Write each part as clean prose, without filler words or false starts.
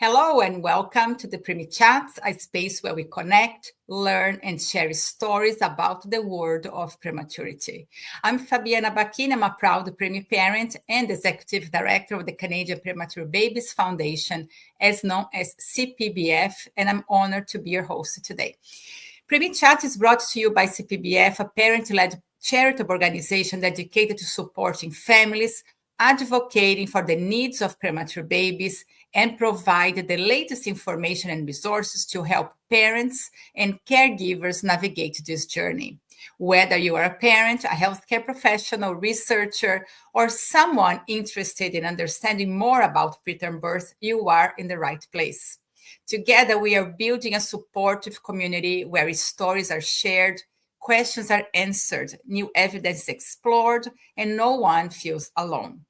Hello and welcome to the Preemie Chats, a space where we connect, learn, and share stories about the world of prematurity. I'm Fabiana Bacchini. I'm a proud preemie parent and executive director of the Canadian Premature Babies Foundation, as known as CPBF, and I'm honored to be your host today. Preemie Chat is brought to you by CPBF, a parent-led charitable organization dedicated to supporting families, advocating for the needs of premature babies, and provide the latest information and resources to help parents and caregivers navigate this journey. Whether you are a parent, a healthcare professional, researcher, or someone interested in understanding more about preterm birth, you are in the right place. Together, we are building a supportive community where stories are shared, questions are answered, new evidence explored, and no one feels alone.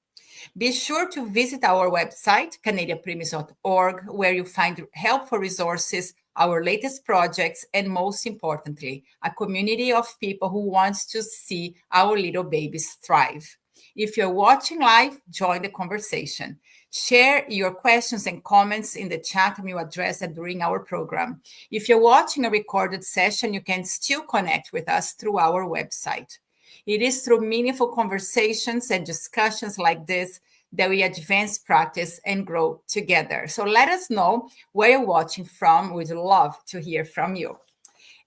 Be sure to visit our website, canadianpreemies.org, where you'll find helpful resources, our latest projects, and most importantly, a community of people who wants to see our little babies thrive. If you're watching live, join the conversation. Share your questions and comments in the chat, and we'll address it during our program. If you're watching a recorded session, you can still connect with us through our website. It is through meaningful conversations and discussions like this that we advance practice and grow together. So let us know where you're watching from. We'd love to hear from you.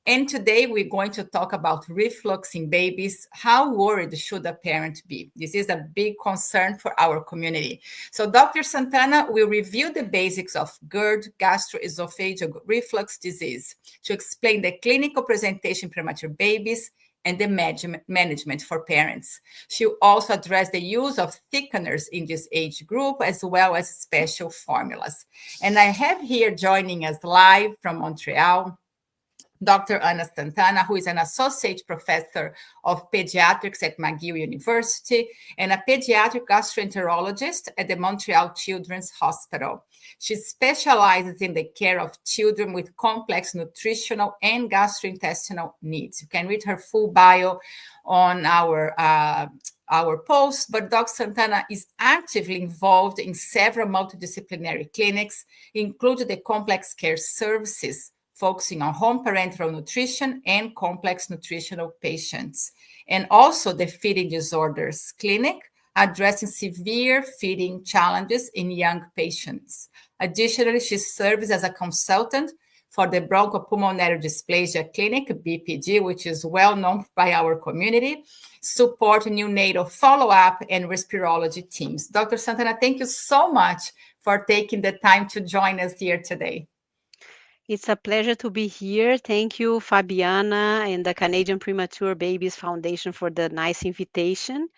And today we're going to talk about reflux in babies. How worried should a parent be? This is a big concern for our community. So Dr. Sant'Anna will review the basics of GERD, gastroesophageal reflux disease, to explain the clinical presentation in premature babies and the management for parents. She'll also address the use of thickeners in this age group, as well as special formulas. And I have here joining us live from Montreal, Dr. Anna Sant'Anna, who is an associate professor of pediatrics at McGill University and a pediatric gastroenterologist at the Montreal Children's Hospital. She specializes in the care of children with complex nutritional and gastrointestinal needs. You can read her full bio on our post, but Dr. Sant'Anna is actively involved in several multidisciplinary clinics, including the complex care services, focusing on home parenteral nutrition and complex nutritional patients, and also the feeding disorders clinic, addressing severe feeding challenges in young patients. Additionally, she serves as a consultant for the bronchopulmonary dysplasia clinic, BPD, which is well known by our community, supporting neonatal follow-up and respirology teams. Dr. Sant'Anna, thank you so much for taking the time to join us here today. It's a pleasure to be here. Thank you, Fabiana and the Canadian Premature Babies Foundation for the nice invitation.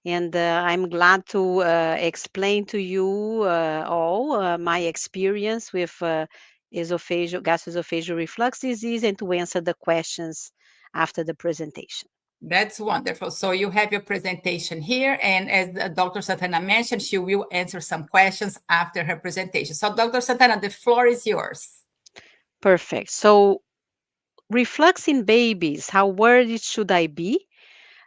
And I'm glad to explain to you all my experience with gastroesophageal reflux disease and to answer the questions after the presentation. That's wonderful. So you have your presentation here, and as Dr. Sant'Anna mentioned, she will answer some questions after her presentation. So Dr. Sant'Anna, the floor is yours. Perfect. So reflux in babies, how worried should I be?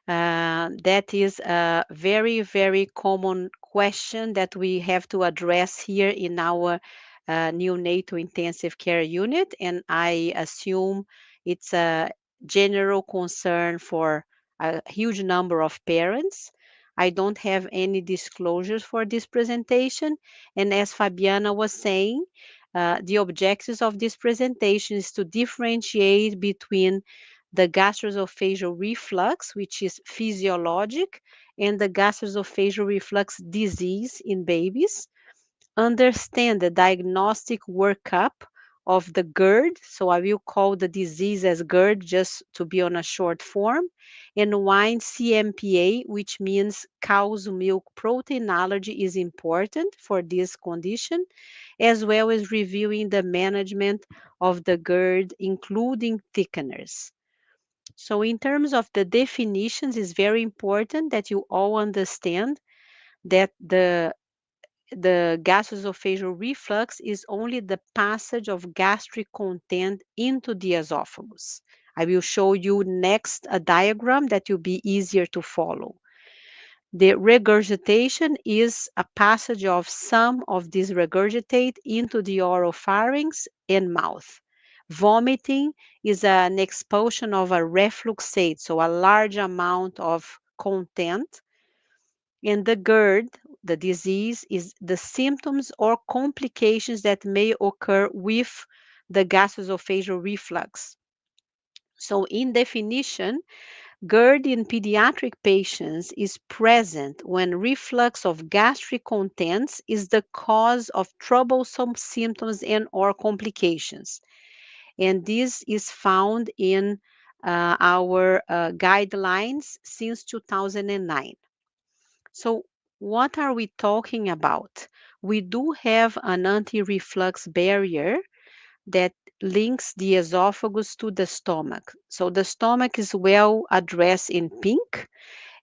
That is a very, very common question that we have to address here in our neonatal intensive care unit. And I assume it's a general concern for a huge number of parents. I don't have any disclosures for this presentation. And as Fabiana was saying, the objectives of this presentation is to differentiate between the gastroesophageal reflux, which is physiologic, and the gastroesophageal reflux disease in babies, understand the diagnostic workup of the GERD. So I will call the disease as GERD just to be on a short form, and why CMPA, which means cow's milk protein allergy, is important for this condition, as well as reviewing the management of the GERD, including thickeners. So in terms of the definitions, it's very important that you all understand that the gastroesophageal reflux is only the passage of gastric content into the esophagus. I will show you next a diagram that will be easier to follow. The regurgitation is a passage of some of this regurgitate into the oropharynx and mouth. Vomiting is an expulsion of a refluxate, so a large amount of content. And the GERD, the disease, is the symptoms or complications that may occur with the gastroesophageal reflux. So, in definition, GERD in pediatric patients is present when reflux of gastric contents is the cause of troublesome symptoms and or complications. And this is found in our guidelines since 2009. So, what are we talking about? We do have an anti-reflux barrier that links the esophagus to the stomach. So the stomach is well addressed in pink.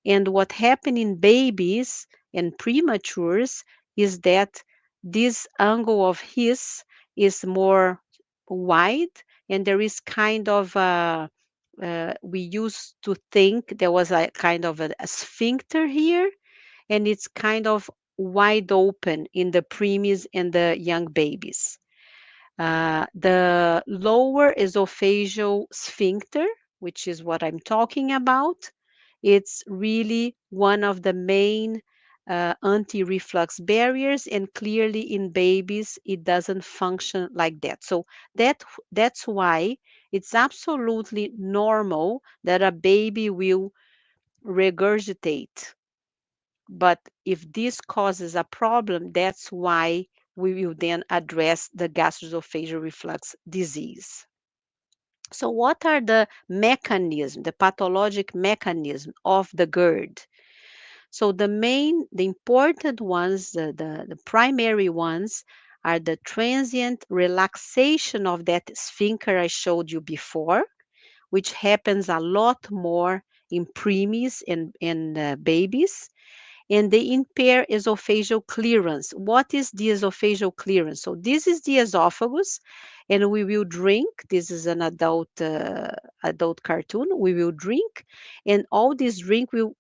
And what happens in babies and prematures is that this angle of his is more wide, and there is kind of we used to think there was a kind of a sphincter here, and it's kind of wide open in the preemies and the young babies. The lower esophageal sphincter, which is what I'm talking about, it's really one of the main anti-reflux barriers, and clearly in babies it doesn't function like that. So that's why it's absolutely normal that a baby will regurgitate. But if this causes a problem, that's why we will then address the gastroesophageal reflux disease. So, what are the mechanism, the pathologic mechanism of the GERD? So, the important ones, the primary ones, are the transient relaxation of that sphincter I showed you before, which happens a lot more in preemies and babies, and they impair esophageal clearance. What is the esophageal clearance? So this is the esophagus, and we will drink. This is an adult cartoon. We will drink, and all this drink will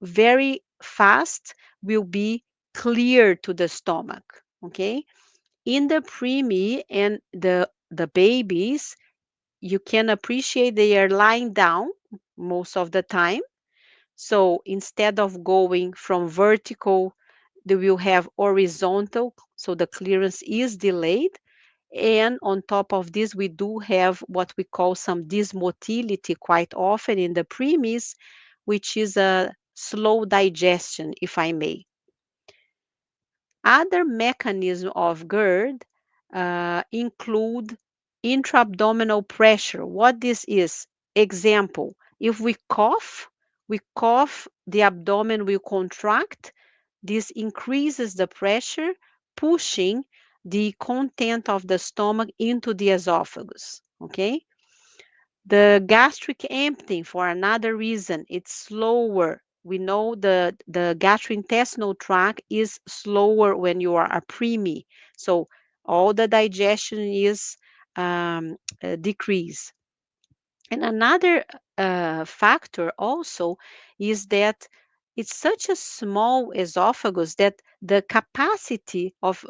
very fast will be clear to the stomach. Okay, in the preemie and the babies, you can appreciate they are lying down most of the time, so instead of going from vertical, they will have horizontal, so the clearance is delayed. And on top of this, we do have what we call some dysmotility quite often in the preemies, which is a slow digestion, if I may. Other mechanisms of GERD include intra-abdominal pressure. What this is? Example, if we cough, the abdomen will contract. This increases the pressure, pushing the content of the stomach into the esophagus. Okay. The gastric emptying, for another reason, it's slower. We know the gastrointestinal tract is slower when you are a preemie. So all the digestion is decreased. And another factor also is that it's such a small esophagus that the capacity of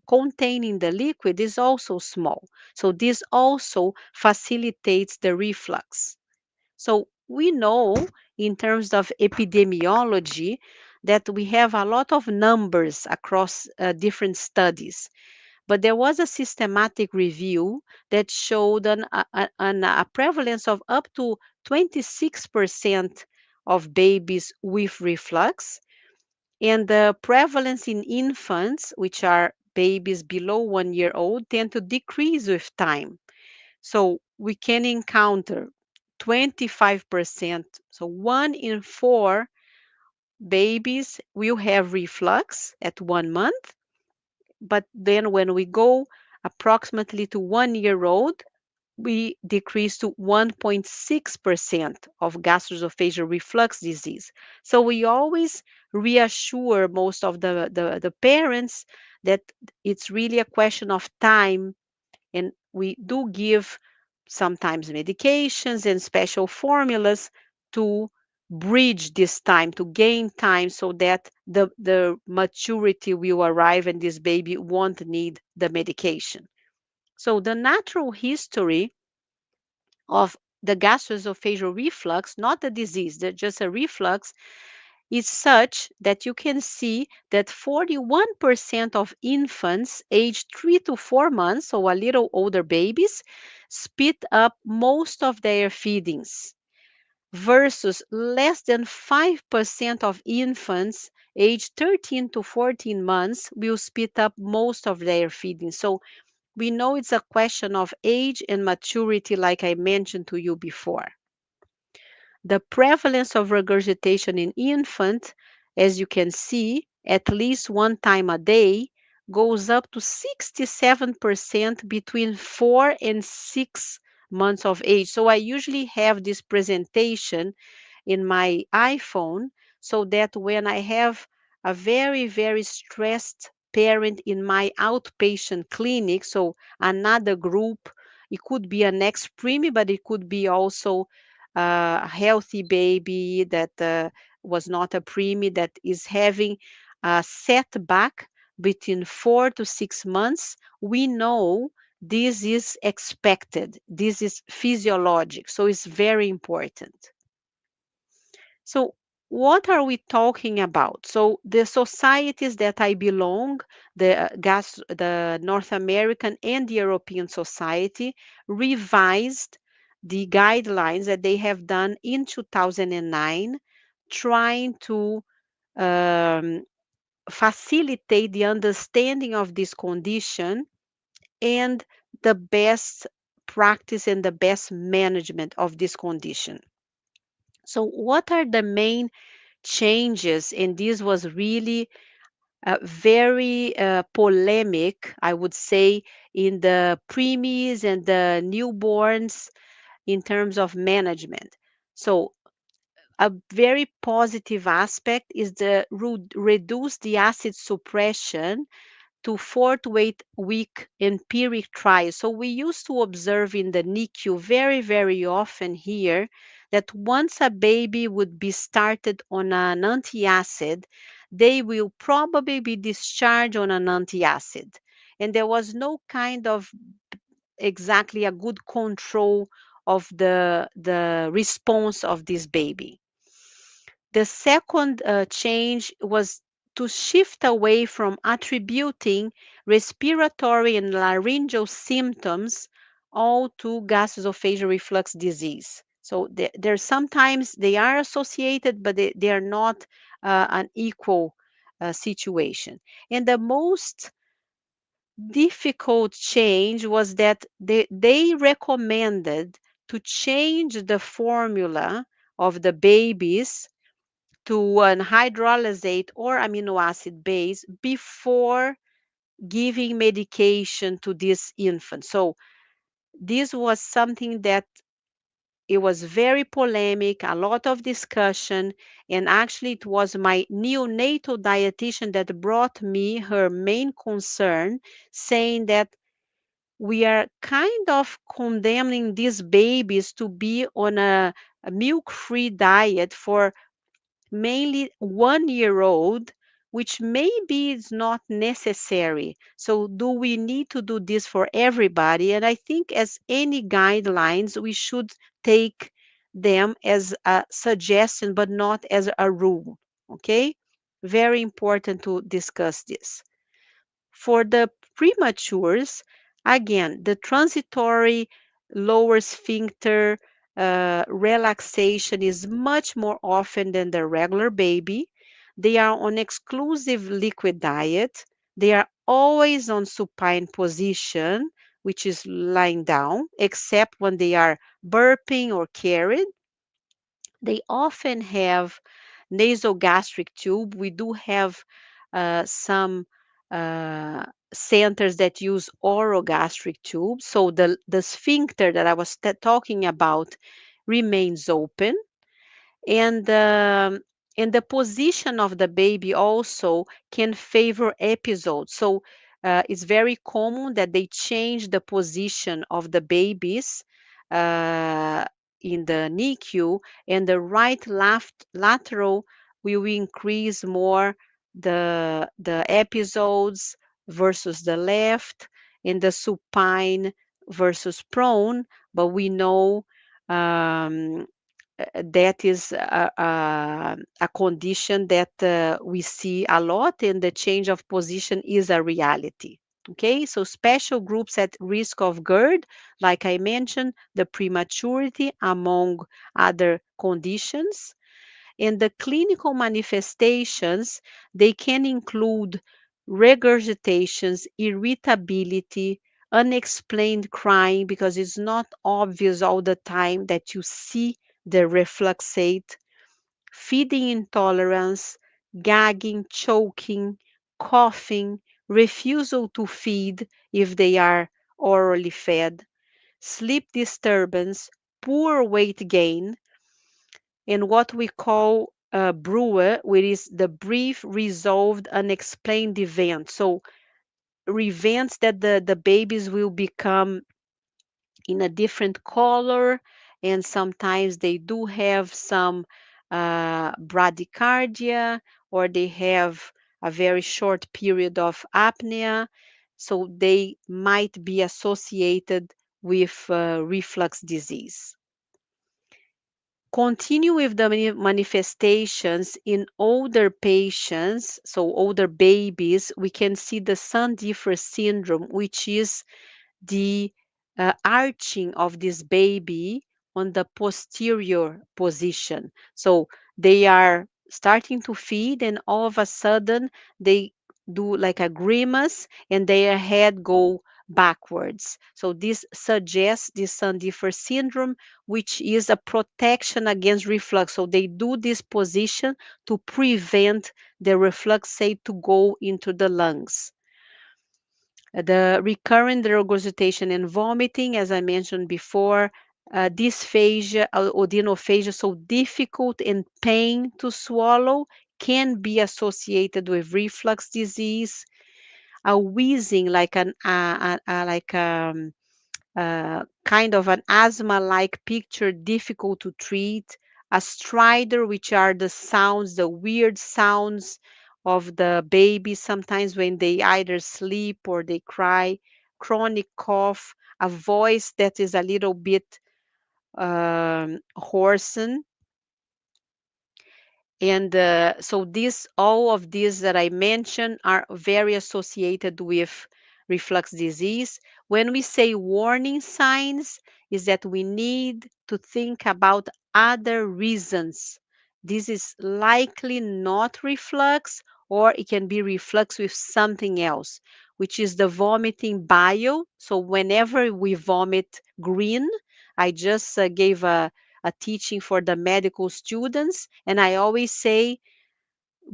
containing the liquid is also small. So this also facilitates the reflux. So we know in terms of epidemiology that we have a lot of numbers across different studies, but there was a systematic review that showed a prevalence of up to 26% of babies with reflux, and the prevalence in infants, which are babies below 1 year old, tend to decrease with time. So we can encounter 25%, so 1 in 4 babies will have reflux at 1 month. But then when we go approximately to 1 year old, we decrease to 1.6% of gastroesophageal reflux disease. So we always reassure most of the parents that it's really a question of time, and we do give sometimes medications and special formulas to bridge this time, to gain time so that the maturity will arrive and this baby won't need the medication. So the natural history of the gastroesophageal reflux, not the disease, just a reflux, is such that you can see that 41% of infants aged 3 to 4 months, so a little older babies, spit up most of their feedings, versus less than 5% of infants aged 13 to 14 months will spit up most of their feedings. So we know it's a question of age and maturity, like I mentioned to you before. The prevalence of regurgitation in infant, as you can see, at least one time a day, goes up to 67% between 4 and 6 months of age. So I usually have this presentation in my iPhone so that when I have a very, very stressed parent in my outpatient clinic, so another group, it could be an ex-preemie, but it could be also a healthy baby that was not a preemie that is having a setback between 4 to 6 months, we know this is expected. This is physiologic. So it's very important. So, what are we talking about? So, the societies that I belong, the North American and the European Society, revised the guidelines that they have done in 2009, trying to um, facilitate the understanding of this condition and the best practice and the best management of this condition. So, what are the main changes? And this was really very polemic, I would say, in the preemies and the newborns in terms of management. So, a very positive aspect is the reduce the acid suppression to 4 to 8 week empiric trials. So we used to observe in the NICU very, very often here that once a baby would be started on an antacid, they will probably be discharged on an antacid. And there was no kind of exactly a good control of the response of this baby. The second change was to shift away from attributing respiratory and laryngeal symptoms all to gastroesophageal reflux disease. So there sometimes they are associated, but they are not an equal situation. And the most difficult change was that they recommended to change the formula of the babies to an hydrolysate or amino acid base before giving medication to this infant. So this was something that it was very polemic, a lot of discussion, and actually it was my neonatal dietitian that brought me her main concern, saying that we are kind of condemning these babies to be on a milk-free diet for mainly 1 year old, which maybe is not necessary. So, do we need to do this for everybody? And I think, as any guidelines, we should take them as a suggestion, but not as a rule. Okay? Very important to discuss this. For the prematures, again, the transitory lower sphincter relaxation is much more often than the regular baby. They are on exclusive liquid diet. They are always on supine position, which is lying down, except when they are burping or carried. They often have nasogastric tube. We do have some uh, centers that use orogastric tube. So the sphincter that I was talking about remains open. And and the position of the baby also can favor episodes. So it's very common that they change the position of the babies uh, in the NICU, and the right left lateral will increase more the episodes versus the left, and the supine versus prone. But we know um, that is a condition that we see a lot, and the change of position is a reality. Okay, so special groups at risk of GERD, like I mentioned, the prematurity among other conditions. And the clinical manifestations, they can include regurgitations, irritability, unexplained crying because it's not obvious all the time that you see the refluxate, feeding intolerance, gagging, choking, coughing, refusal to feed if they are orally fed, sleep disturbance, poor weight gain, and what we call BRUA, which is the brief, resolved, unexplained event. So events that the babies will become in a different color, and sometimes they do have some bradycardia, or they have a very short period of apnea. So they might be associated with reflux disease. Continue with the manifestations in older patients, so older babies. We can see the Sant'Anna syndrome, which is the arching of this baby on the posterior position. So they are starting to feed, and all of a sudden they do like a grimace, and their head go backwards. So this suggests this Sant'Anna syndrome, which is a protection against reflux. So they do this position to prevent the refluxate to go into the lungs. The recurrent regurgitation and vomiting, as I mentioned before, dysphagia, odynophagia, so difficult and pain to swallow, can be associated with reflux disease. A wheezing, like kind of an asthma-like picture, difficult to treat. A stridor, which are the sounds, the weird sounds of the baby, sometimes when they either sleep or they cry. Chronic cough, a voice that is a little bit hoarsened. And so all of these that I mentioned are very associated with reflux disease. When we say warning signs, is that we need to think about other reasons. This is likely not reflux, or it can be reflux with something else, which is the vomiting bile. So whenever we vomit green, I just gave a teaching for the medical students, and I always say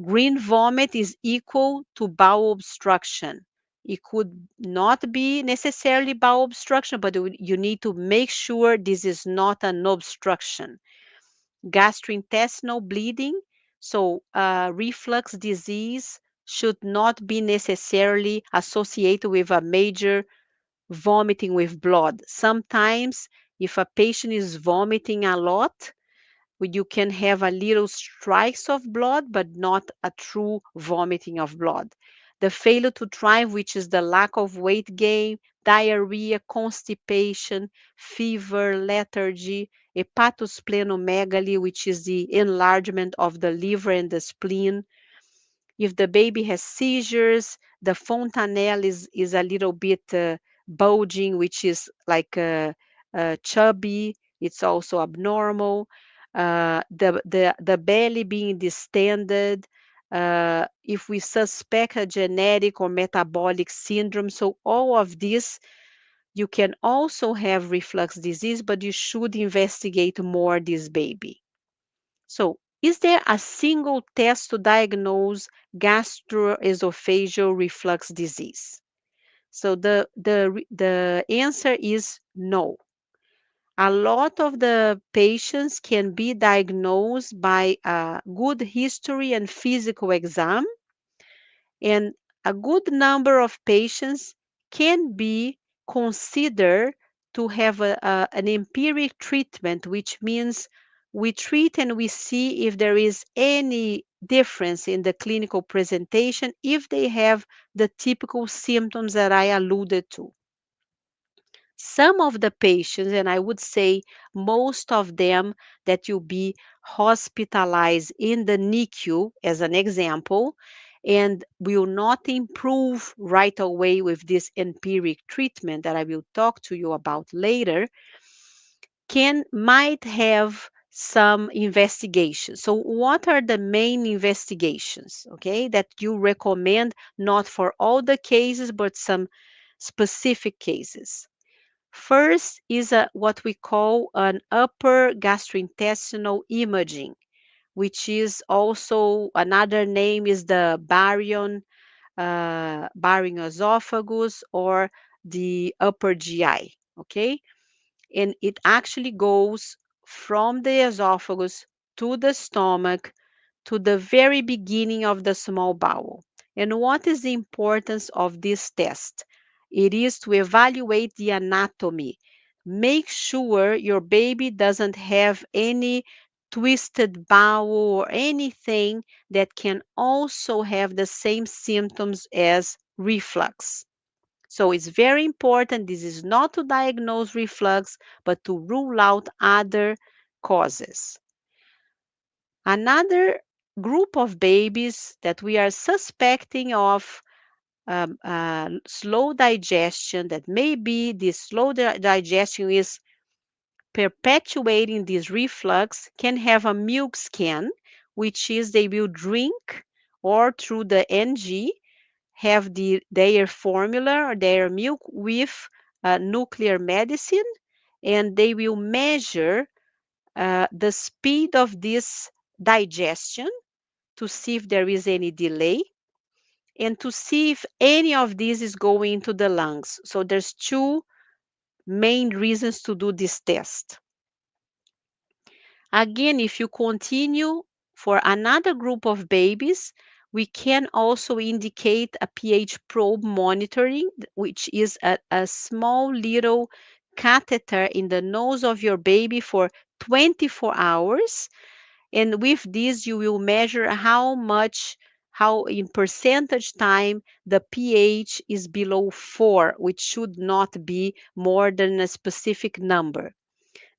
green vomit is equal to bowel obstruction. It could not be necessarily bowel obstruction, but you need to make sure this is not an obstruction. Gastrointestinal bleeding, so reflux disease should not be necessarily associated with a major vomiting with blood. Sometimes, if a patient is vomiting a lot, you can have a little strikes of blood, but not a true vomiting of blood. The failure to thrive, which is the lack of weight gain, diarrhea, constipation, fever, lethargy, hepatosplenomegaly, which is the enlargement of the liver and the spleen. If the baby has seizures, the fontanelle is a little bit bulging, which is like chubby. It's also abnormal. The belly being distended. If we suspect a genetic or metabolic syndrome, so all of this, you can also have reflux disease, but you should investigate more this baby. So, is there a single test to diagnose gastroesophageal reflux disease? So the answer is no. A lot of the patients can be diagnosed by a good history and physical exam, and a good number of patients can be considered to have an empiric treatment, which means we treat and we see if there is any difference in the clinical presentation if they have the typical symptoms that I alluded to. Some of the patients, and I would say most of them, that will be hospitalized in the NICU, as an example, and will not improve right away with this empiric treatment that I will talk to you about later, might have some investigations. So what are the main investigations, okay, that you recommend, not for all the cases, but some specific cases? First is what we call an upper gastrointestinal imaging, which is also another name is the barium esophagus or the upper GI. Okay, and it actually goes from the esophagus to the stomach to the very beginning of the small bowel. And what is the importance of this test? It is to evaluate the anatomy. Make sure your baby doesn't have any twisted bowel or anything that can also have the same symptoms as reflux. So it's very important. This is not to diagnose reflux, but to rule out other causes. Another group of babies that we are suspecting of slow digestion, that maybe this digestion is perpetuating this reflux, can have a milk scan, which is they will drink or through the NG have their formula or their milk with nuclear medicine, and they will measure the speed of this digestion to see if there is any delay and to see if any of this is going into the lungs. So there's two main reasons to do this test. Again, if you continue for another group of babies, we can also indicate a pH probe monitoring, which is a small little catheter in the nose of your baby for 24 hours. And with this, you will measure how in percentage time the pH is below 4, which should not be more than a specific number.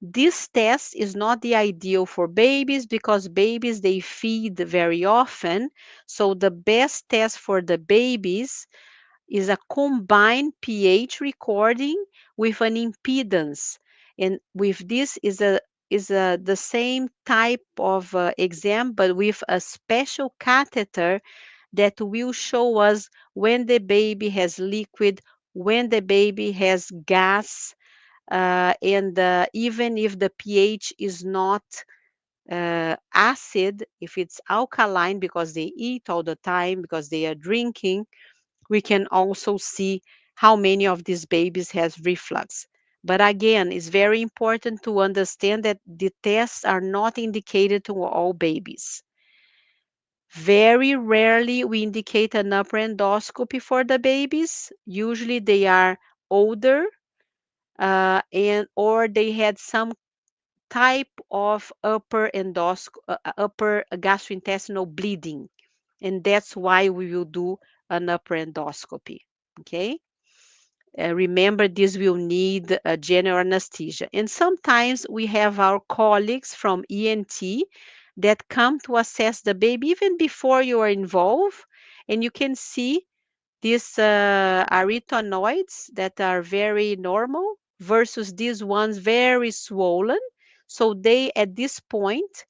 This test is not the ideal for babies because babies, they feed very often. So the best test for the babies is a combined pH recording with an impedance. And with this is the same type of exam, but with a special catheter that will show us when the baby has liquid, when the baby has gas, and even if the pH is not acid, if it's alkaline because they eat all the time, because they are drinking, we can also see how many of these babies has reflux. But again, it's very important to understand that the tests are not indicated to all babies. Very rarely we indicate an upper endoscopy for the babies. Usually they are older, and or they had some type of upper gastrointestinal bleeding, and that's why we will do an upper endoscopy. Okay. Remember, this will need a general anesthesia. And sometimes we have our colleagues from ENT that come to assess the baby even before you are involved. And you can see these arytenoids that are very normal versus these ones very swollen. So they, at this point,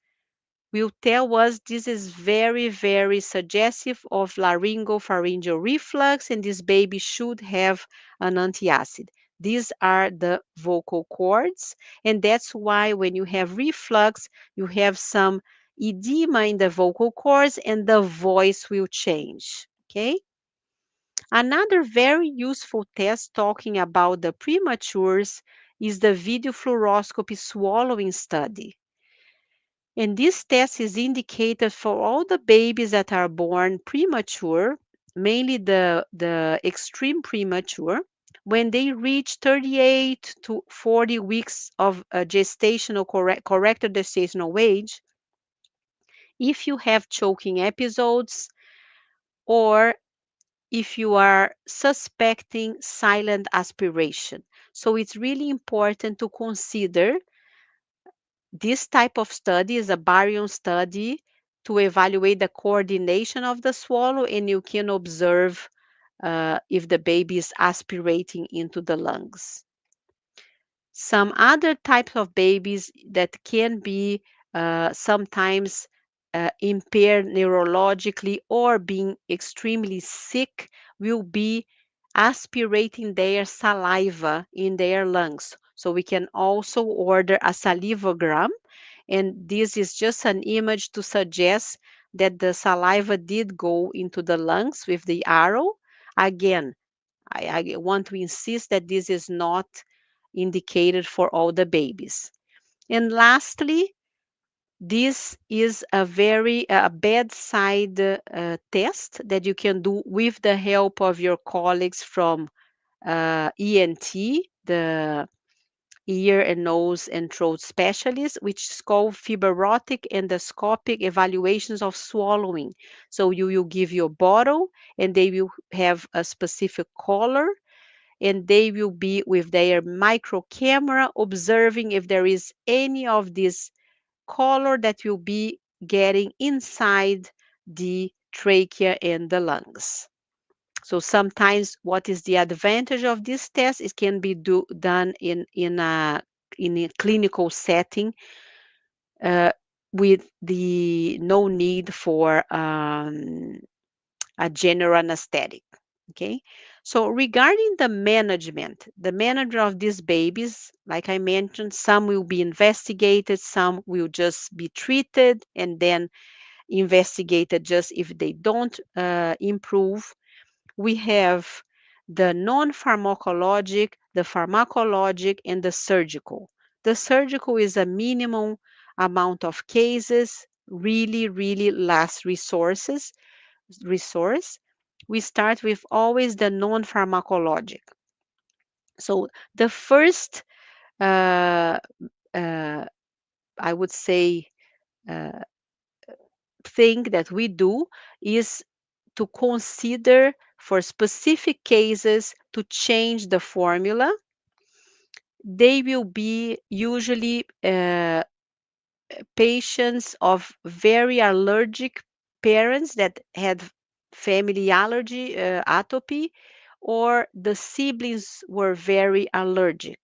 will tell us this is very, very suggestive of laryngopharyngeal reflux, and this baby should have an antacid. These are the vocal cords, and that's why when you have reflux, you have some edema in the vocal cords and the voice will change. Okay? Another very useful test talking about the prematures is the video fluoroscopy swallowing study. And this test is indicated for all the babies that are born premature, mainly the extreme premature, When they reach 38 to 40 weeks of gestational corrected gestational age, if you have choking episodes or if you are suspecting silent aspiration. So it's really important to consider this type of study is a barium study to evaluate the coordination of the swallow, and you can observe if the baby is aspirating into the lungs. Some other types of babies that can be sometimes impaired neurologically or being extremely sick will be aspirating their saliva in their lungs. So we can also order a salivogram, and this is just an image to suggest that the saliva did go into the lungs with the arrow. Again, I want to insist that this is not indicated for all the babies. And lastly, this is a very bedside test that you can do with the help of your colleagues from ENT, the ear and nose and throat specialist, which is called fibrotic endoscopic evaluations of swallowing. So you will give your bottle and they will have a specific color, and they will be with their micro camera observing if there is any of this color that will be getting inside the trachea and the lungs. So sometimes what is the advantage of this test? It can be done in a clinical setting uh, with the no need for a general anesthetic. Okay. So regarding the management of these babies, like I mentioned, some will be investigated, some will just be treated and then investigated just if they don't improve. We have the non-pharmacologic, the pharmacologic, and the surgical. The surgical is a minimum amount of cases, really, really last resource. We start with always the non-pharmacologic. So the first, uh, uh, I would say, uh, thing that we do is to consider for specific cases to change the formula. They will be usually patients of very allergic parents that had family allergy, atopy, or the siblings were very allergic.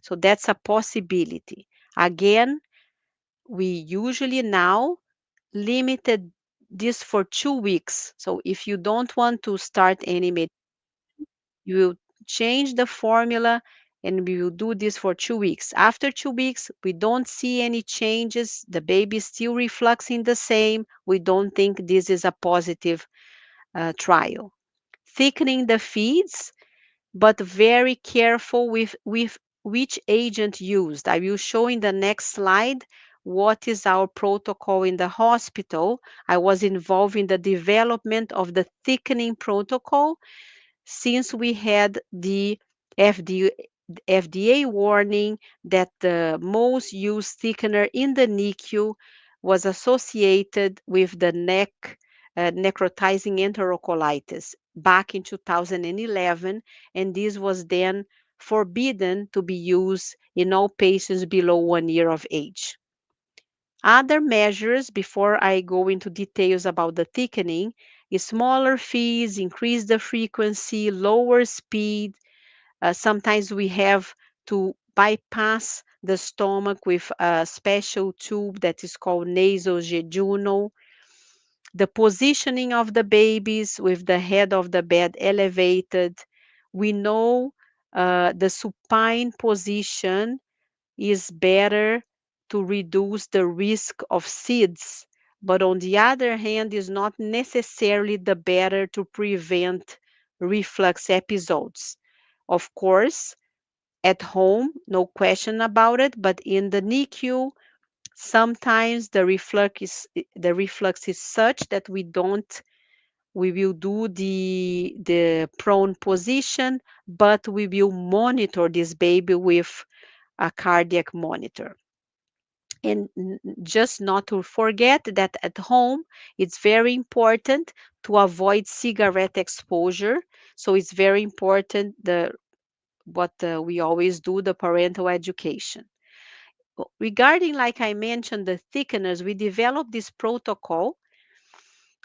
So that's a possibility. Again, we usually now limited this for 2 weeks. So if you don't want to start any medication, you will change the formula and we will do this for 2 weeks. After 2 weeks, we don't see any changes. The baby is still refluxing the same. We don't think this is a positive trial. Thickening the feeds, but very careful with which agent used. I will show in the next slide what is our protocol in the hospital. I was involved in the development of the thickening protocol since we had the FDA warning that the most used thickener in the NICU was associated with the necrotizing enterocolitis back in 2011, and this was then forbidden to be used in all patients below 1 year of age. Other measures, before I go into details about the thickening, is smaller feeds, increase the frequency, lower speed. Sometimes we have to bypass the stomach with a special tube that is called nasojejunal. The positioning of the babies with the head of the bed elevated. We know the supine position is better to reduce the risk of SIDS, but on the other hand, is not necessarily the better to prevent reflux episodes. Of course, at home, no question about it, but in the NICU, sometimes the reflux is such that we don't We will do the prone position, but we will monitor this baby with a cardiac monitor. And just not to forget that at home, it's very important to avoid cigarette exposure. So it's very important what we always do, the parental education. Regarding, like I mentioned, the thickeners, we developed this protocol.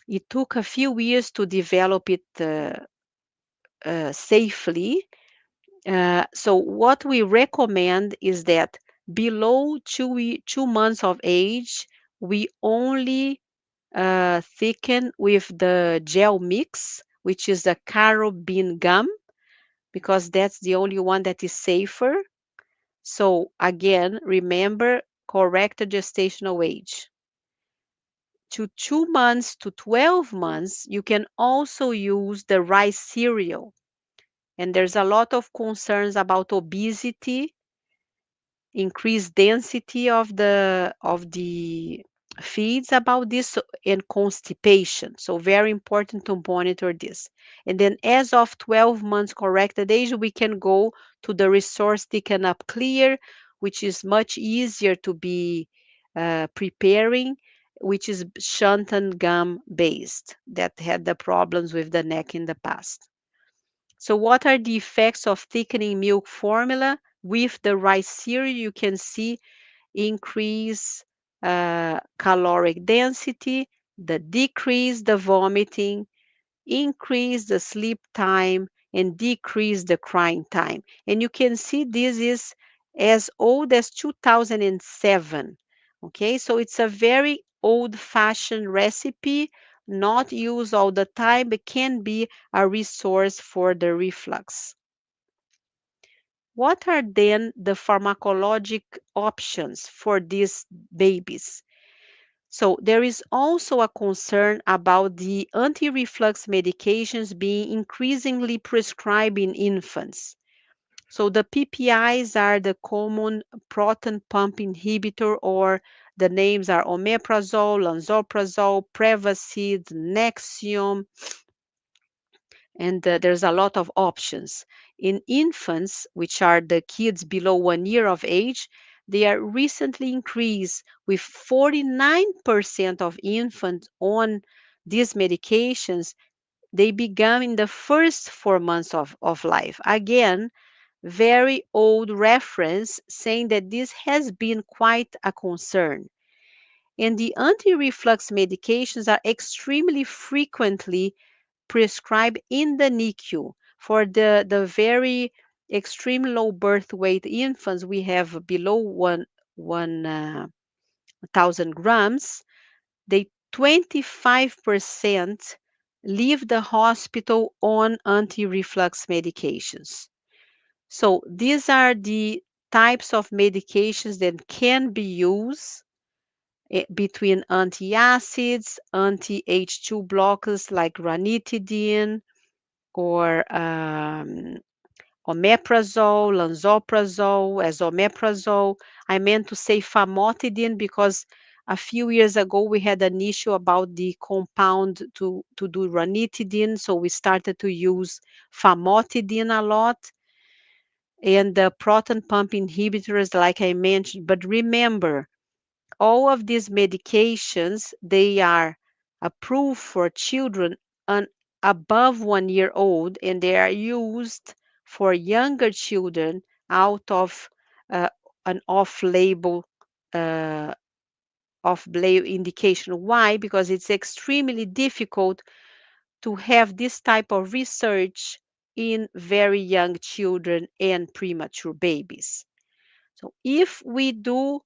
It took a few years to develop it safely. So what we recommend is that below 2 months of age, we only thicken with the gel mix, which is the caro bean gum, because that's the only one that is safer. So again, remember, correct the gestational age. To 2 months to 12 months, you can also use the rice cereal. And there's a lot of concerns about obesity, increased density of the feeds about this, and constipation. So very important to monitor this. And then as of 12 months corrected age, we can go to the resource thicken up clear, which is much easier to be preparing, which is xanthan gum based, that had the problems with the neck in the past. So what are the effects of thickening milk formula? With the rice cereal, you can see increase caloric density, the decrease the vomiting, increase the sleep time, and decrease the crying time. And you can see this is as old as 2007. Okay, so it's a very old-fashioned recipe, not used all the time, but can be a resource for the reflux. What are then the pharmacologic options for these babies? So there is also a concern about the anti-reflux medications being increasingly prescribed in infants. So the PPIs are the common proton pump inhibitor, or the names are omeprazole, lansoprazole, Prevacid, Nexium, and there's a lot of options. In infants, which are the kids below 1 year of age, they are recently increased, with 49% of infants on these medications. They began in the first 4 months of life. Again, very old reference saying that this has been quite a concern. And the anti-reflux medications are extremely frequently prescribed in the NICU. For the very extreme low birth weight infants, we have below 1,000 grams. They 25% leave the hospital on anti-reflux medications. So these are the types of medications that can be used between antacids, anti-H2 blockers like ranitidine, or omeprazole, lansoprazole, esomeprazole. I meant to say famotidine because a few years ago we had an issue about the compound to do ranitidine, so we started to use famotidine a lot, and the proton pump inhibitors, like I mentioned. But remember, all of these medications, they are approved for children above 1 year old, and they are used for younger children out of uh, an uh, off-label indication. Why? Because it's extremely difficult to have this type of research in very young children and premature babies. So if we do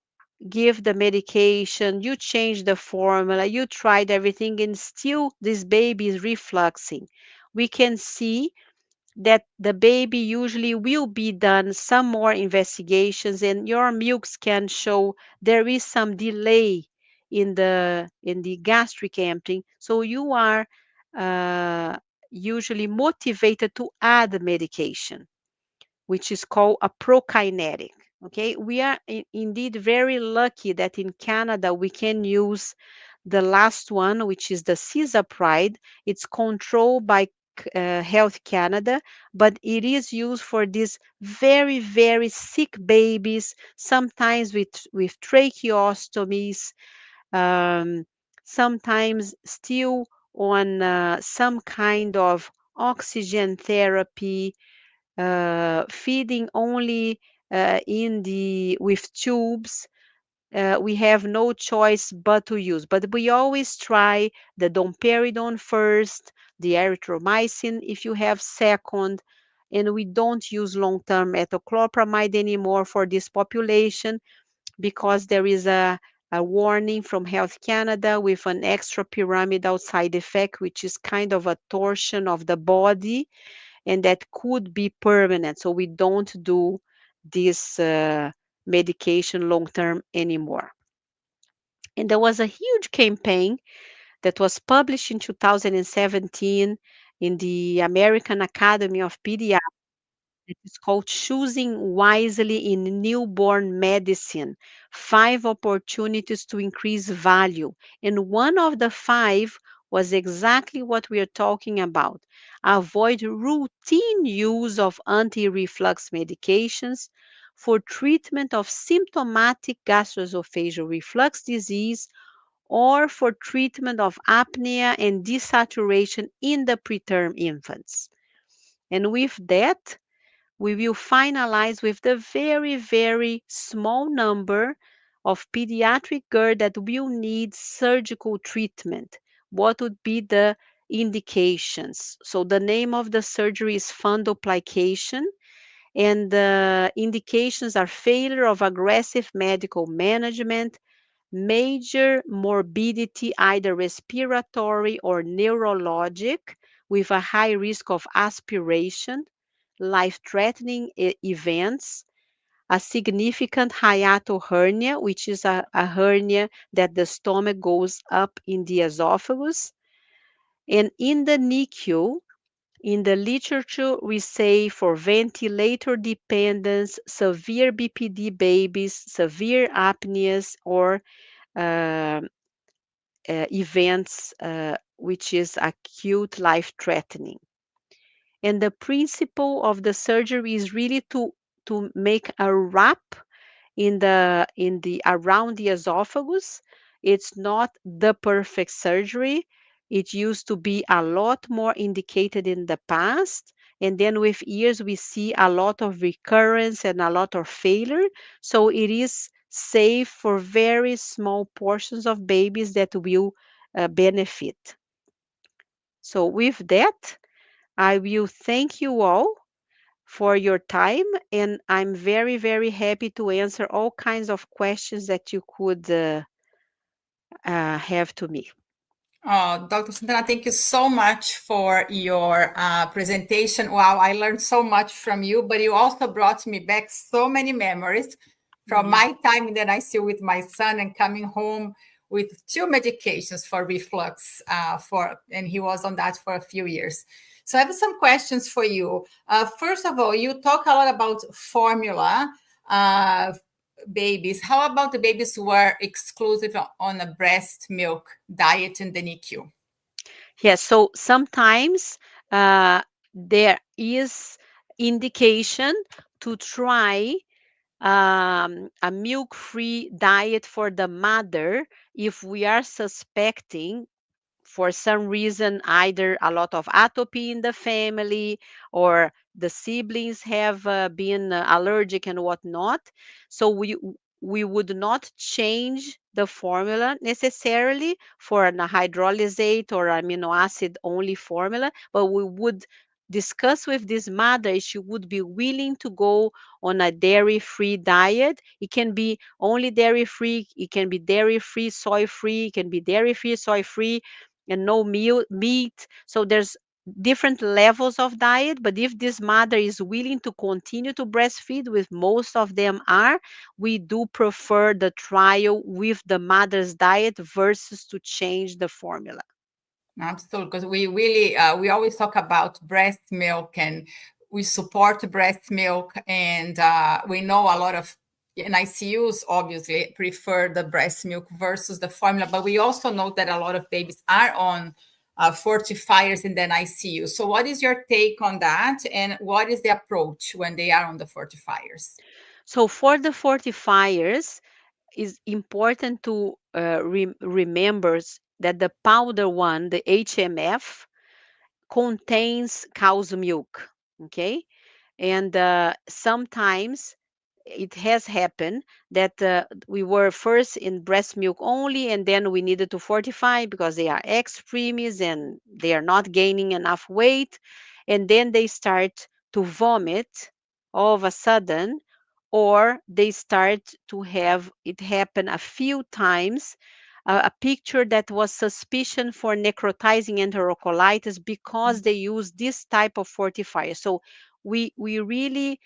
give the medication, you change the formula, you tried everything, and still this baby is refluxing, we can see that the baby usually will be done some more investigations, and your milks can show there is some delay in the gastric emptying. So you are uh, usually motivated to add medication, which is called a prokinetic. Okay, we are indeed very lucky that in Canada we can use The last one, which is the Cisapride, it's controlled by Health Canada, but it is used for these very, very sick babies, sometimes with tracheostomies, um, sometimes still on some kind of oxygen therapy, feeding only in the with tubes. We have no choice but to use. But we always try the domperidone first, the erythromycin if you have second, and we don't use long-term metoclopramide anymore for this population because there is a warning from Health Canada with an extra pyramidal side effect, which is kind of a torsion of the body, and that could be permanent. So we don't do this medication long term anymore. And there was a huge campaign that was published in 2017 in the American Academy of Pediatrics. It is called Choosing Wisely in Newborn Medicine, 5 opportunities to increase value. And one of the 5 was exactly what we are talking about. Avoid routine use of anti-reflux medications for treatment of symptomatic gastroesophageal reflux disease or for treatment of apnea and desaturation in the preterm infants. And with that, we will finalize with the very, very small number of pediatric GERD that will need surgical treatment. What would be the indications? So the name of the surgery is fundoplication, and the indications are failure of aggressive medical management, major morbidity, either respiratory or neurologic, with a high risk of aspiration, life-threatening events, a significant hiatal hernia, which is a hernia that the stomach goes up in the esophagus. And in the NICU, in the literature, we say for ventilator dependence, severe BPD babies, severe apneas, or uh, events which is acute life threatening. And the principle of the surgery is really to make a wrap in the around the esophagus. It's not the perfect surgery. It used to be a lot more indicated in the past, and then with years we see a lot of recurrence and a lot of failure. So it is safe for very small portions of babies that will benefit. So with that, I will thank you all for your time, and I'm very, very happy to answer all kinds of questions that you could have to me. Dr. Sant'Anna, thank you so much for your presentation. Wow, I learned so much from you, but you also brought me back so many memories from my time in the ICU with my son and coming home with 2 medications for reflux, and he was on that for a few years. So I have some questions for you. First of all, you talk a lot about formula babies. How about the babies who are exclusive on a breast milk diet in the NICU? Yes, so sometimes there is indication to try a milk-free diet for the mother if we are suspecting for some reason either a lot of atopy in the family or the siblings have been allergic and whatnot. So we would not change the formula necessarily for a hydrolysate or amino acid only formula, but we would discuss with this mother if she would be willing to go on a dairy-free diet. It can be only dairy-free, it can be dairy-free, soy-free, it can be dairy-free, soy-free, and no meat. So there's different levels of diet, but if this mother is willing to continue to breastfeed, with most of them are, we do prefer the trial with the mother's diet versus to change the formula. Absolutely, because we really we always talk about breast milk and we support breast milk, and we know a lot of in ICUs obviously prefer the breast milk versus the formula, but we also know that a lot of babies are on fortifiers in the ICU. So what is your take on that? And what is the approach when they are on the fortifiers? So for the fortifiers, it's important to remember that the powder one, the HMF, contains cow's milk. Okay, and sometimes it has happened that we were first in breast milk only, and then we needed to fortify because they are ex-preemies and they are not gaining enough weight, and then they start to vomit all of a sudden, or they start to have it happen a few times, a picture that was suspicion for necrotizing enterocolitis because they use this type of fortifier. So we really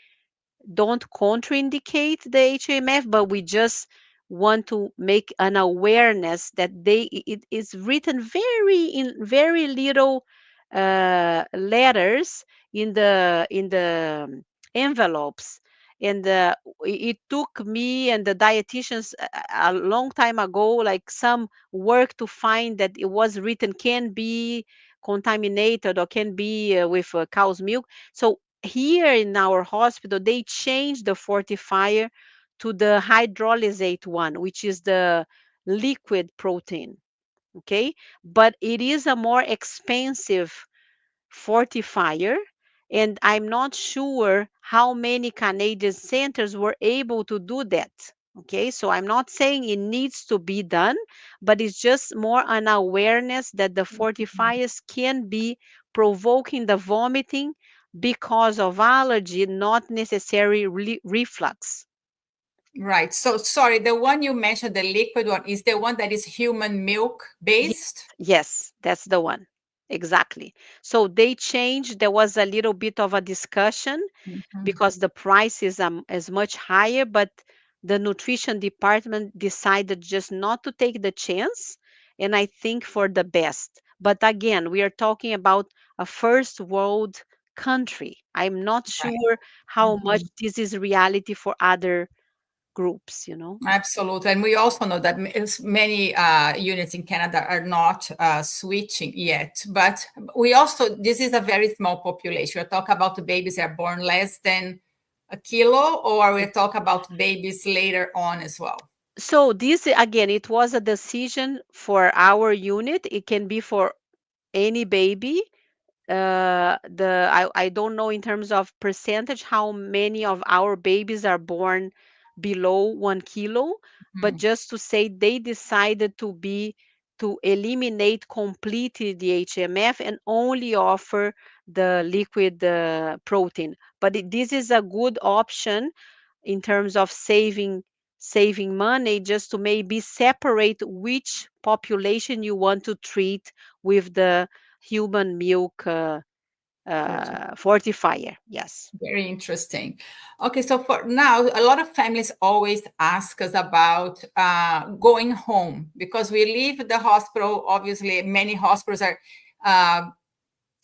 don't contraindicate the HMF, but we just want to make an awareness that it is written very little letters in the envelopes. And it took me and the dietitians a long time ago, like some work to find that it was written can be contaminated or can be with cow's milk. So here in our hospital, they changed the fortifier to the hydrolysate one, which is the liquid protein. Okay. But it is a more expensive fortifier. And I'm not sure how many Canadian centers were able to do that. Okay, so I'm not saying it needs to be done, but it's just more an awareness that the fortifiers can be provoking the vomiting because of allergy, not necessarily reflux. Right. So sorry, the one you mentioned, the liquid one, is the one that is human milk Yes, based? yes, that's the one. Exactly. So they changed. There was a little bit of a discussion Mhm. because the price is much higher, but the nutrition department decided just not to take the chance, and I think for the best. But again, we are talking about a first world country. I'm not Right. sure how much Mhm. this is reality for other groups. Absolutely. And we also know that many units in Canada are not switching yet. But we also, this is a very small population. We're talking about the babies that are born less than a kilo, or we're talking about babies later on as well. So this again, it was a decision for our unit. It can be for any baby. I don't know in terms of percentage how many of our babies are born below 1 kilo, but Mhm. just to say they decided to eliminate completely the HMF and only offer the liquid protein. But this is a good option in terms of saving money, just to maybe separate which population you want to treat with the human milk 40. fortifier. Yes. Very interesting. Okay, so for now, a lot of families always ask us about going home because we leave the hospital. Obviously, many hospitals are uh,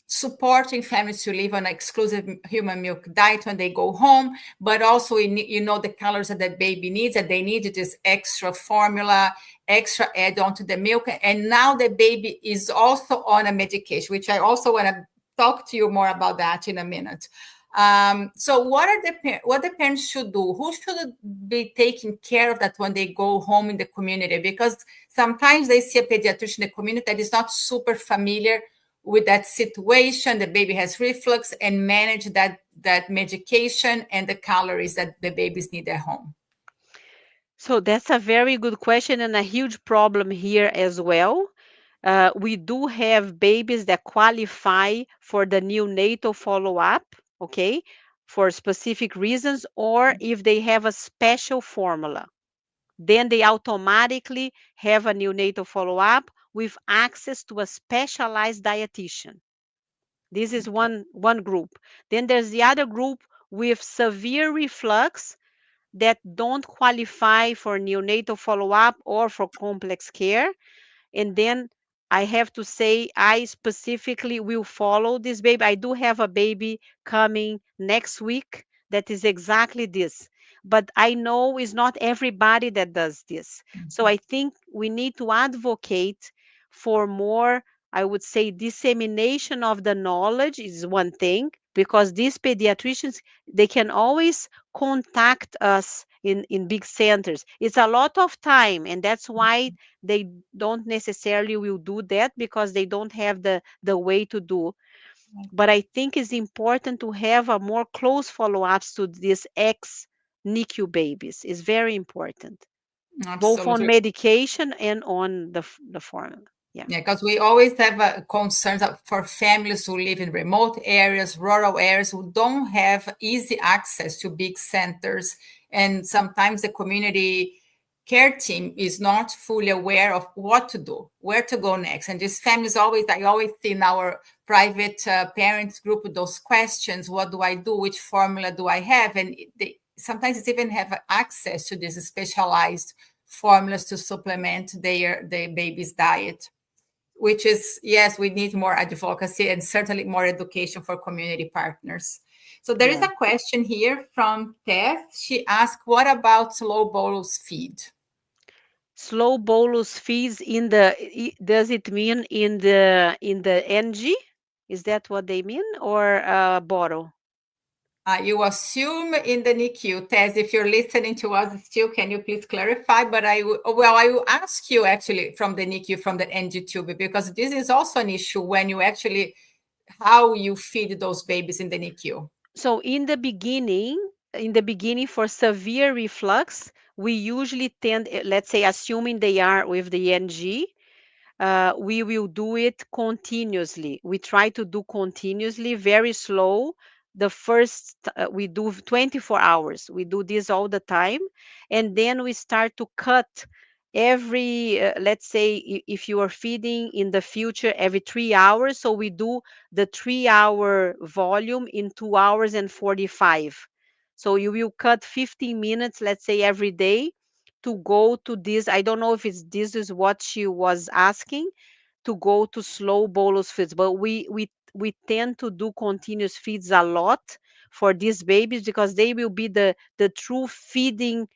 supporting families to live on an exclusive human milk diet when they go home, but also the calories that the baby needs, that they need this extra formula, extra add on to the milk. And now the baby is also on a medication, which I also want to talk to you more about that in a minute. So what the parents should do? Who should be taking care of that when they go home in the community? Because sometimes they see a pediatrician in the community that is not super familiar with that situation. The baby has reflux, and manage that medication and the calories that the babies need at home. So that's a very good question and a huge problem here as well. We do have babies that qualify for the neonatal follow-up, okay, for specific reasons, or if they have a special formula, then they automatically have a neonatal follow-up with access to a specialized dietitian. This is Okay. one group. Then there's the other group with severe reflux that don't qualify for neonatal follow-up or for complex care. And then I have to say, I specifically will follow this baby. I do have a baby coming next week that is exactly this. but I know it's not everybody that does this. So I think we need to advocate for more, I would say, dissemination of the knowledge is one thing, because these pediatricians, they can always contact us in big centers. It's a lot of time, and that's why they don't necessarily will do that, because they don't have the way to do. But I think it's important to have a more close follow-ups to these ex NICU babies. Is very important, both on Absolutely. medication and on the formula. Yeah. Yeah, because we always have concerns for families who live in remote areas, rural areas, who don't have easy access to big centers. And sometimes the community care team is not fully aware of what to do, where to go next. And these families always, I always see in our private parents group those questions: what do I do? Which formula do I have? And they sometimes it's even have access to these specialized formulas to supplement their baby's diet, which is, yes, we need more advocacy and certainly more education for community partners. So there is Yeah. a question here from Tess. She asked, what about slow bolus feed? Slow bolus feeds in the does it mean in the NG? Is that what they mean, or bottle? You assume in the NICU. Tess, if you're listening to us still, can you please clarify? But I will ask you actually from the NICU, from the NG tube, because this is also an issue when you actually, how you feed those babies in the NICU. So in the beginning for severe reflux, we usually tend, let's say, assuming they are with the NG, we will do it continuously. We try to do continuously, very slow. The first, we do 24 hours. We do this all the time. And then we start to cut every, let's say, if you are feeding in the future every 3 hours. So we do the 3 hour volume in 2 hours and 45. So you will cut 15 minutes, let's say, every day to go to this. I don't know if this is what she was asking, to go to slow bolus feeds, but we tend to do continuous feeds a lot for these babies, because they will be the true feeding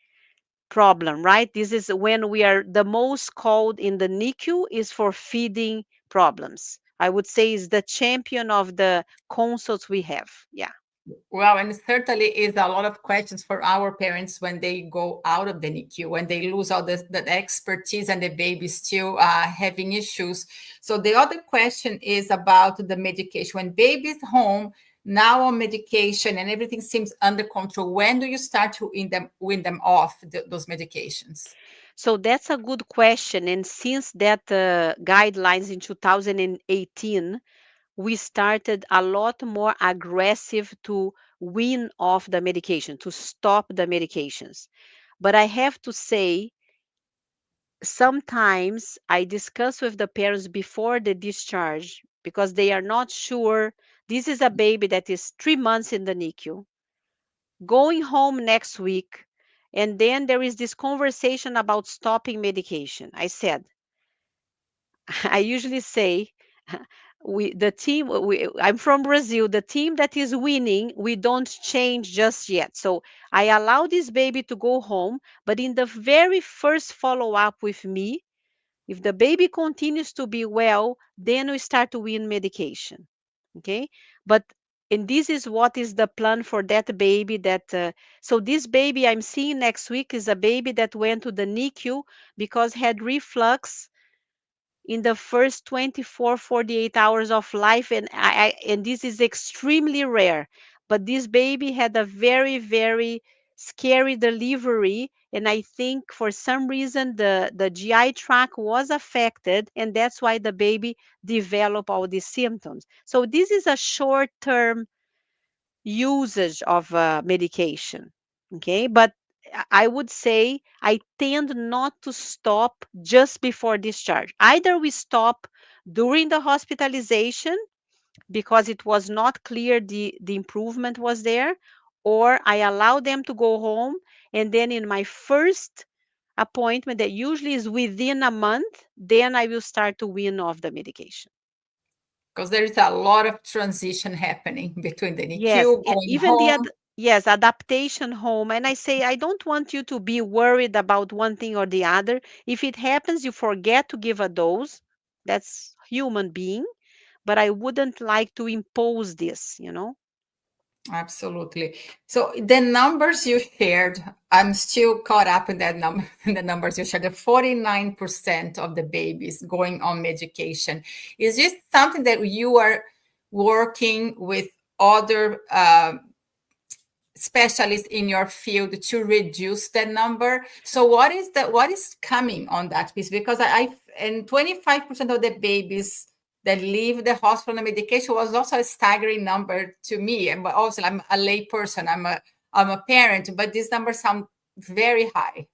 problem, right? This is when we are the most called in the NICU, is for feeding problems. I would say is the champion of the consults we have. Yeah. Well, and certainly is a lot of questions for our parents when they go out of the NICU, when they lose all the expertise and the baby still having issues. So the other question is about the medication. When baby's home, now on medication and everything seems under control, when do you start to wean them off those medications? So that's a good question. And since that guidelines in 2018, we started a lot more aggressive to wean off the medication, to stop the medications. But I have to say, sometimes I discuss with the parents before the discharge, because they are not sure. This is a baby that is 3 months in the NICU, going home next week. And then there is this conversation about stopping medication. I said, I usually say, I'm from Brazil, the team that is winning, we don't change just yet. So I allow this baby to go home, but in the very first follow up with me, if the baby continues to be well, then we start to wean medication. Okay. But and this is what is the plan for that baby. So this baby I'm seeing next week is a baby that went to the NICU because had reflux in the first 24 48 hours of life, and this is extremely rare. But this baby had a very very scary delivery, and I think for some reason the GI tract was affected, and that's why the baby developed all these symptoms. So this is a short term usage of medication. Okay. But I would say I tend not to stop just before discharge. Either we stop during the hospitalization because it was not clear the improvement was there, or I allow them to go home, and then in my first appointment, that usually is within a month, then I will start to wean off the medication. Because there is a lot of transition happening between the Yes, NICU, going even the home. other. Yes, adaptation home. And I say, I don't want you to be worried about one thing or the other. If it happens, you forget to give a dose. That's human being. But I wouldn't like to impose this. Absolutely. So the numbers you shared, I'm still caught up in that number, in the numbers you shared. The 49% of the babies going on medication. Is this something that you are working with other specialists in your field to reduce that number? So what is coming on that piece? Because and 25% of the babies that leave the hospital on medication was also a staggering number to me. And but also I'm a lay person, I'm a parent, but these numbers sound very high.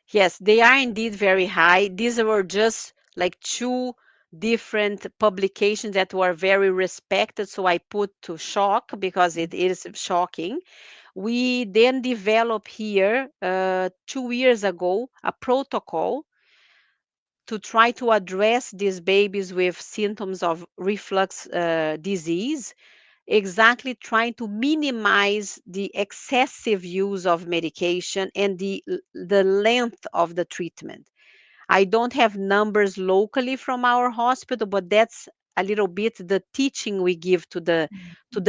Yes, they are indeed very high. These were just like two different publications that were very respected. So I put to shock because it is shocking. We then developed here 2 years ago a protocol to try to address these babies with symptoms of reflux disease, exactly trying to minimize the excessive use of medication and the length of the treatment. I don't have numbers locally from our hospital, but that's a little bit the teaching we give to the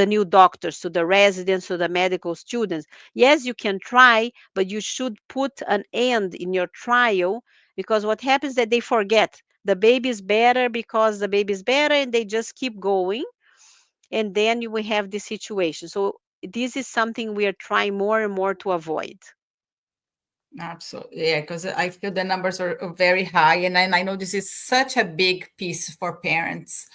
new doctors, to the residents, to the medical students. Yes, you can try, but you should put an end in your trial, because what happens is that they forget the baby is better because the baby is better, and they just keep going, and then you will have this situation. So this is something we are trying more and more to avoid. Absolutely. Yeah, because I feel the numbers are very high. And I know this is such a big piece for parents.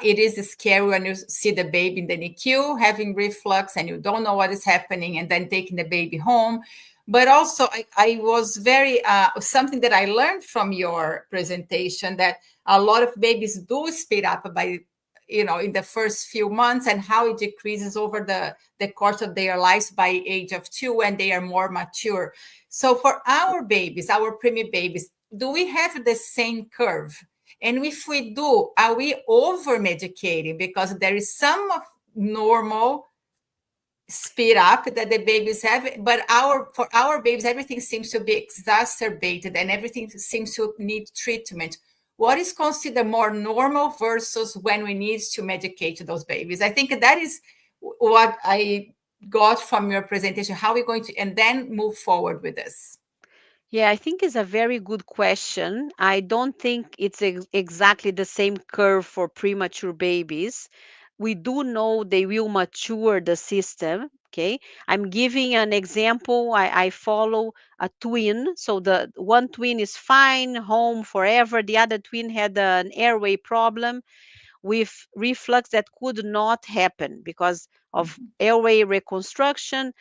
It is scary when you see the baby in the NICU having reflux and you don't know what is happening, and then taking the baby home. But also, I was very, something that I learned from your presentation, that a lot of babies do speed up by, in the first few months, and how it decreases over the course of their lives by age of 2 when they are more mature. So for our babies, our preemie babies, do we have the same curve? And if we do, are we over medicating? Because there is some of normal speed up that the babies have, but for our babies, everything seems to be exacerbated and everything seems to need treatment. What is considered more normal versus when we need to medicate those babies? I think that is what I got from your presentation. How are we going to, and then move forward with this? Yeah, I think it's a very good question. I don't think it's exactly the same curve for premature babies. We do know they will mature the system. Okay. I'm giving an example. I follow a twin. So the one twin is fine, home forever. The other twin had an airway problem with reflux that could not happen because of airway reconstruction.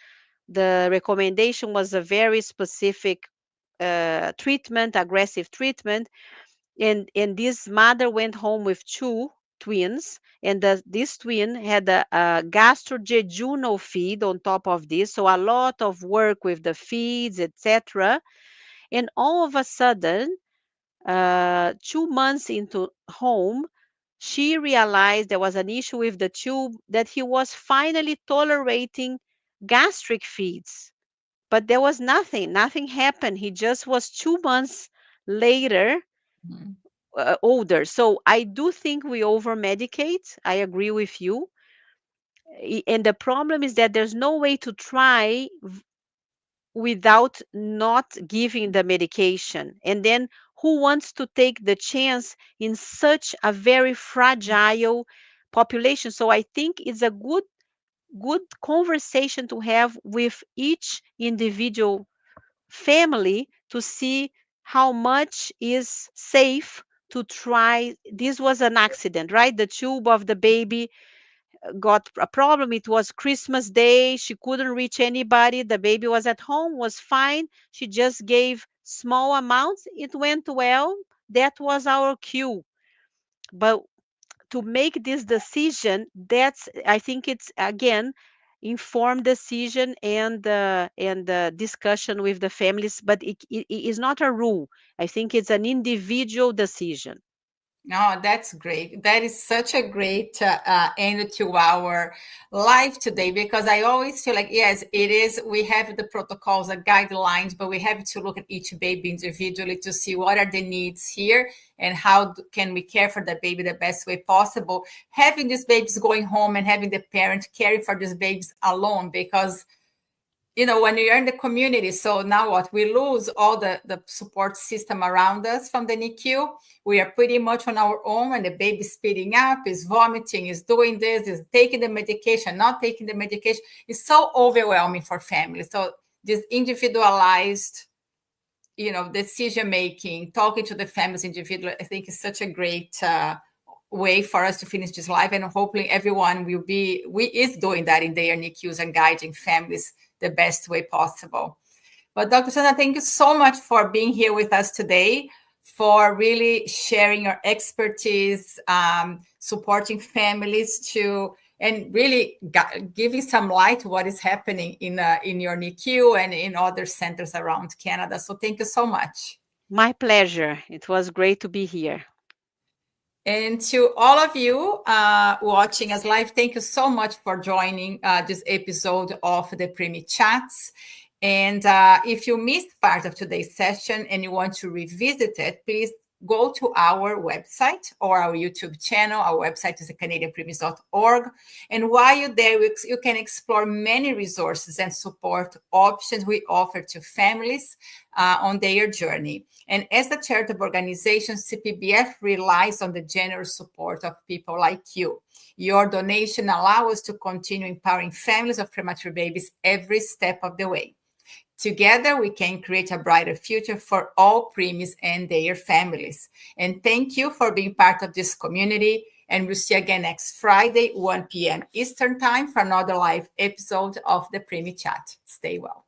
The recommendation was a very specific treatment, aggressive treatment, and this mother went home with two twins, and this twin had a gastrojejunal feed on top of this, so a lot of work with the feeds, etc. And all of a sudden, 2 months into home, she realized there was an issue with the tube, that he was finally tolerating gastric feeds, but there was nothing happened. He just was 2 months later Mhm. older. So I do think we over medicate. I agree with you. And the problem is that there's no way to try without not giving the medication. And then who wants to take the chance in such a very fragile population? So I think it's a good conversation to have with each individual family to see how much is safe to try. This was an accident, right? The tube of the baby got a problem. It was Christmas Day. She couldn't reach anybody. The baby was at home, was fine. She just gave small amounts. It went well. That was our cue. But to make this decision, that's, I think it's again informed decision and discussion with the families, but it is not a rule. I think it's an individual decision. Oh, that's great. That is such a great end to our life today, because I always feel like, yes, it is. We have the protocols, the guidelines, but we have to look at each baby individually to see what are the needs here and how can we care for the baby the best way possible. Having these babies going home and having the parent caring for these babies alone, because when you're in the community, so now what? We lose all the support system around us from the NICU. We are pretty much on our own, and the baby's spitting up, is vomiting, is doing this, is taking the medication, not taking the medication. It's so overwhelming for families. So this individualized, decision-making, talking to the families individually, I think is such a great way for us to finish this live. And hopefully everyone is doing that in their NICUs and guiding families the best way possible. But Dr. Sant'Anna, thank you so much for being here with us today, for really sharing your expertise, supporting families and really giving some light to what is happening in your NICU and in other centers around Canada. So thank you so much. My pleasure. It was great to be here. And to all of you watching us live, thank you so much for joining this episode of the Preemie Chats. And if you missed part of today's session and you want to revisit it, please go to our website or our YouTube channel. Our website is canadianpreemies.org. And while you're there, you can explore many resources and support options we offer to families on their journey. And as a charitable organization, CPBF relies on the generous support of people like you. Your donation allows us to continue empowering families of premature babies every step of the way. Together, we can create a brighter future for all preemies and their families. And thank you for being part of this community. And we'll see you again next Friday, 1 p.m. Eastern Time for another live episode of the Preemie Chat. Stay well.